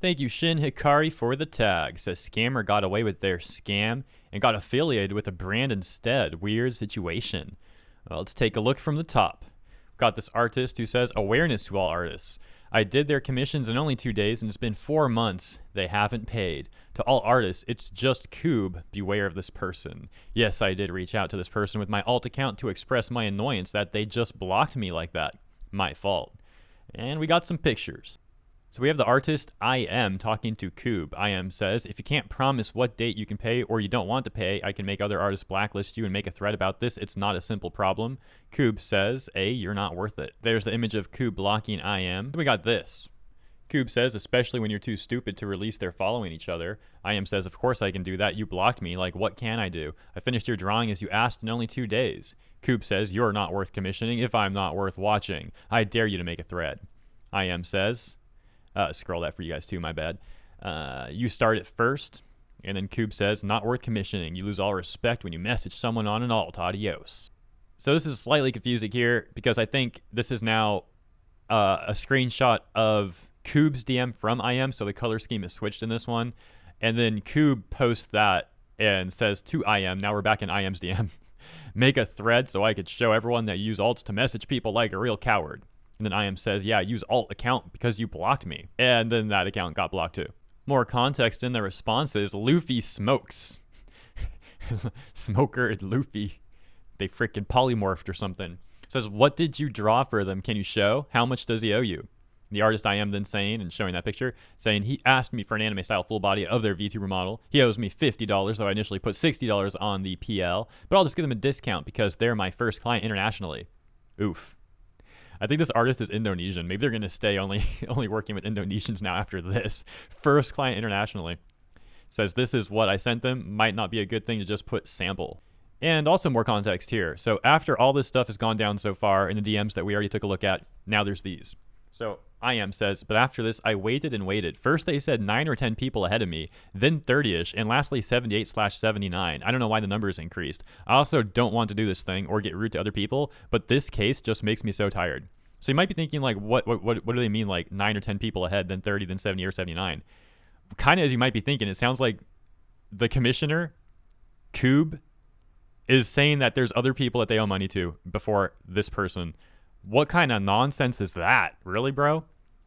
Thank you, Shin Hikari, for the tag. Says scammer got away with their scam and got affiliated with a brand instead. Weird situation. Well, let's take a look from the top. Got this artist who says awareness to all artists. I did their commissions in only 2 days and it's been 4 months. They haven't paid. To all artists, it's just Coob. Beware of this person. Yes, I did reach out to this person with my alt account to express my annoyance that they just blocked me like that. My fault. And we got some pictures. So we have the artist I Am talking to Coob. I Am says, if you can't promise what date you can pay or you don't want to pay, I can make other artists blacklist you and make a thread about this. It's not a simple problem. Coob says, A, you're not worth it. There's the image of Coob blocking I Am. We got this. Coob says, especially when you're too stupid to release their following each other. I Am says, of course I can do that. You blocked me. Like, what can I do? I finished your drawing as you asked in only 2 days. Coob says, you're not worth commissioning if I'm not worth watching. I dare you to make a thread. I Am says... scroll that for you guys too, my bad. You start it first, and then Coob says, not worth commissioning. You lose all respect when you message someone on an alt. Adios. So this is slightly confusing here because I think this is now a screenshot of Coob's DM from I Am, so the color scheme is switched in this one. And then Coob posts that and says to I Am, now we're back in I Am's DM, make a thread so I could show everyone that you use alts to message people like a real coward. And then I Am says, yeah, use alt account because you blocked me. And then that account got blocked too. More context in the responses, Luffy smokes. Smoker and Luffy, they freaking polymorphed or something. Says, what did you draw for them? Can you show? How much does he owe you? The artist I Am then saying, and showing that picture, saying he asked me for an anime style full body of their VTuber model. He owes me $50, though I initially put $60 on the PL, but I'll just give them a discount because they're my first client internationally. Oof. I think this artist is Indonesian. Maybe they're going to stay only working with Indonesians now after this. First client internationally. Says this is what I sent them. Might not be a good thing to just put sample. And also more context here. So after all this stuff has gone down so far in the DMs that we already took a look at, now there's these. So I Am says, but after this, I waited and waited. First they said 9 or 10 people ahead of me, then 30-ish, and lastly 78/79. I don't know why the numbers increased. I also don't want to do this thing or get rude to other people, but this case just makes me so tired. So you might be thinking, like, what do they mean, like 9 or 10 people ahead, then 30, then 70 or 79? Kind of as you might be thinking, it sounds like the commissioner, Coob, is saying that there's other people that they owe money to before this person. What kind of nonsense is that? Really, bro?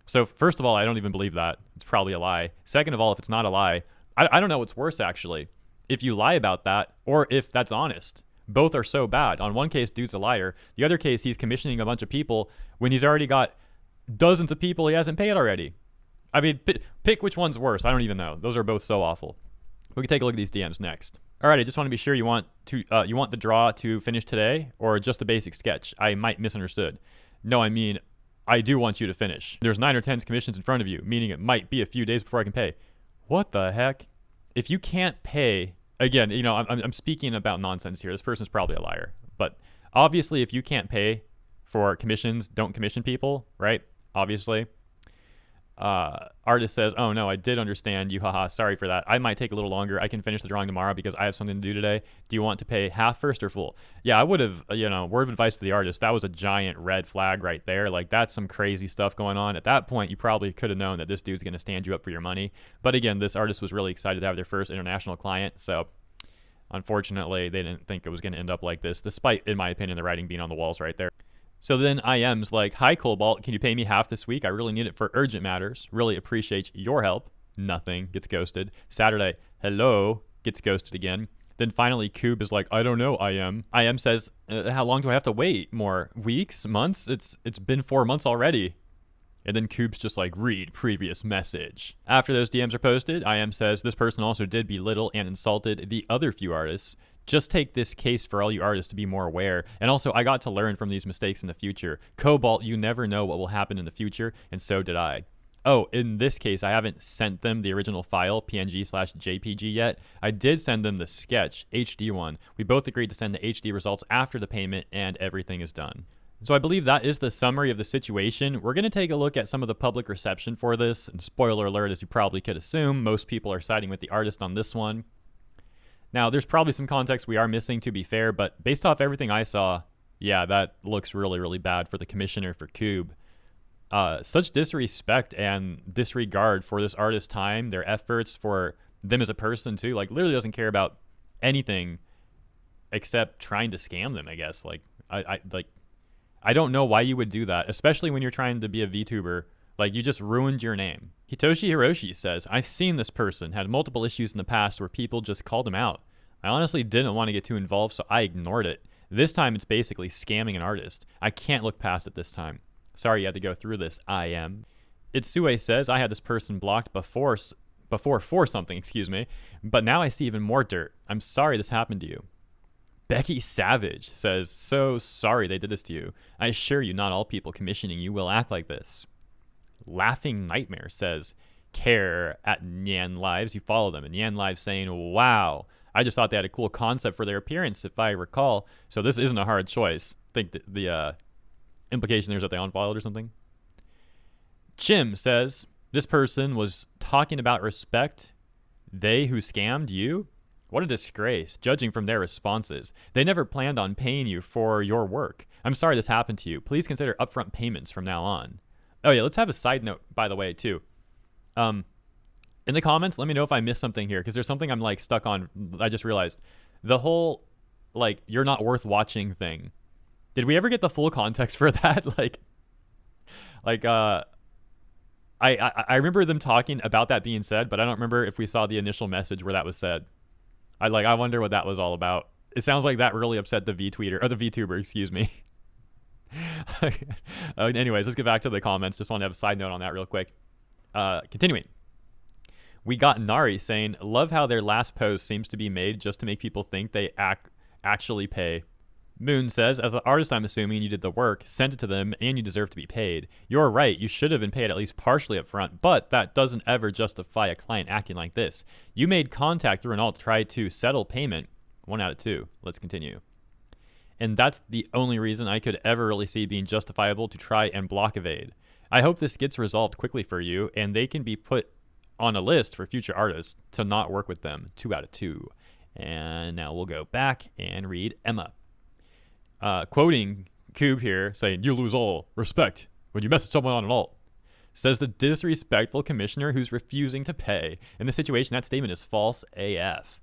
So first of all, I don't even believe that. It's probably a lie. Second of all, if it's not a lie, I don't know what's worse, actually. If you lie about that or if that's honest. Both are so bad. On one case, dude's a liar. The other case, he's commissioning a bunch of people when he's already got dozens of people he hasn't paid already. I mean, pick which one's worse. I don't even know. Those are both so awful. We can take a look at these DMs next. All right, I just want to be sure you want the draw to finish today or just the basic sketch. I might misunderstood. No, I mean, I do want you to finish. There's 9 or 10 commissions in front of you, meaning it might be a few days before I can pay. What the heck? If you can't pay, again, you know, I'm speaking about nonsense here. This person's probably a liar. But obviously, if you can't pay for commissions, don't commission people, right? Obviously. Artist says, oh no, I did understand you, haha, sorry for that. I might take a little longer. I can finish the drawing tomorrow because I have something to do today. Do you want to pay half first or full? Yeah, I would have, word of advice to the artist, that was a giant red flag right there. Like, that's some crazy stuff going on. At that point, you probably could have known that this dude's going to stand you up for your money. But again, this artist was really excited to have their first international client, so unfortunately, they didn't think it was going to end up like this, despite, in my opinion, the writing being on the walls right there. So then I Am's like, hi, Cobalt, can you pay me half this week? I really need it for urgent matters. Really appreciate your help. Nothing. Gets ghosted. Saturday, hello. Gets ghosted again. Then finally, Coob is like, I don't know, I Am. I Am says, how long do I have to wait? More weeks? Months? It's been 4 months already. And then Coob's just like, read previous message. After those DMs are posted, I Am says, this person also did belittle and insulted the other few artists. Just take this case for all you artists to be more aware. And also, I got to learn from these mistakes in the future. Cobalt, you never know what will happen in the future, and so did I. Oh, in this case, I haven't sent them the original file, PNG/JPG yet. I did send them the sketch, HD one. We both agreed to send the HD results after the payment, and everything is done. So I believe that is the summary of the situation. We're going to take a look at some of the public reception for this. And spoiler alert, as you probably could assume, most people are siding with the artist on this one. Now, there's probably some context we are missing, to be fair, but based off everything I saw, yeah, that looks really, really bad for the commissioner for Coob. Such disrespect and disregard for this artist's time, their efforts, for them as a person too. Like, literally doesn't care about anything except trying to scam them, I guess. Like, I don't know why you would do that, especially when you're trying to be a VTuber. Like, you just ruined your name. Hitoshi Hiroshi says, I've seen this person, had multiple issues in the past where people just called him out. I honestly didn't want to get too involved, so I ignored it. This time, it's basically scamming an artist. I can't look past it this time. Sorry you had to go through this, I am. Itsue says, I had this person blocked before for something, excuse me, but now I see even more dirt. I'm sorry this happened to you. Becky Savage says, so sorry they did this to you. I assure you not all people commissioning you will act like this. Laughing Nightmare says, care at Nyan Lives. You follow them. And Nyan Lives saying, wow, I just thought they had a cool concept for their appearance, if I recall. So this isn't a hard choice. I think the implication there is that they unfollowed or something. Chim says, this person was talking about respect. They who scammed you? What a disgrace, judging from their responses. They never planned on paying you for your work. I'm sorry this happened to you. Please consider upfront payments from now on. Oh yeah, let's have a side note, by the way, too. In the comments, let me know if I missed something here, because there's something I'm like stuck on. I just realized the whole like you're not worth watching thing. Did we ever get the full context for that? I remember them talking about that being said, but I don't remember if we saw the initial message where that was said. I wonder what that was all about. It sounds like that really upset the VTuber, excuse me. Anyways, let's get back to the comments. Just want to have a side note on that real quick. Continuing. We got Nari saying, love how their last post seems to be made just to make people think they actually pay. Moon says, as an artist, I'm assuming you did the work, sent it to them, and you deserve to be paid. You're right, you should have been paid at least partially up front, but that doesn't ever justify a client acting like this. You made contact through an alt to try to settle payment. 1 out of 2. Let's continue. And that's the only reason I could ever really see being justifiable to try and block evade. I hope this gets resolved quickly for you, and they can be put on a list for future artists to not work with them. 2 out of 2. And now we'll go back and read Emma. Quoting Cube here, saying, you lose all respect when you message someone on an alt. Says the disrespectful commissioner who's refusing to pay. In this situation, that statement is false AF.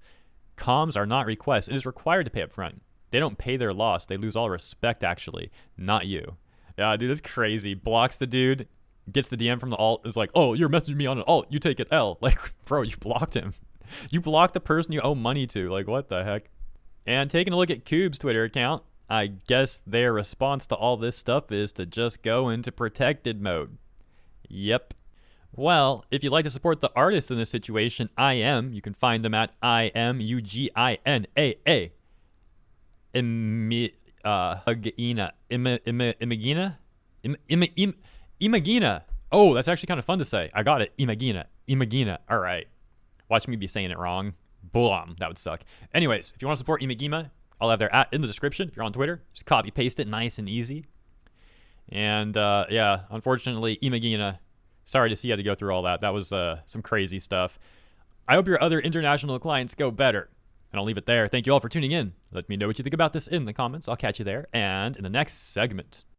Comms are not requests. It is required to pay up front. They don't pay their loss. They lose all respect, actually. Not you. Yeah, dude, that's crazy. Blocks the dude, gets the DM from the alt, is like, oh, you're messaging me on an alt. You take it L. Like, bro, you blocked him. You blocked the person you owe money to. Like, what the heck? And taking a look at Cube's Twitter account, I guess their response to all this stuff is to just go into protected mode. Yep. Well, if you'd like to support the artist in this situation, you can find them at IMUGINAA. Imagina. Oh, that's actually kind of fun to say. I got it. Imagina. All right. Watch me be saying it wrong. Boom. That would suck. Anyways, if you want to support Imagina, I'll have their in the description. If you're on Twitter, just copy paste it, nice and easy. And yeah, unfortunately, Imagina, sorry to see you had to go through all that. That was some crazy stuff. I hope your other international clients go better. And I'll leave it there. Thank you all for tuning in. Let me know what you think about this in the comments. I'll catch you there and in the next segment.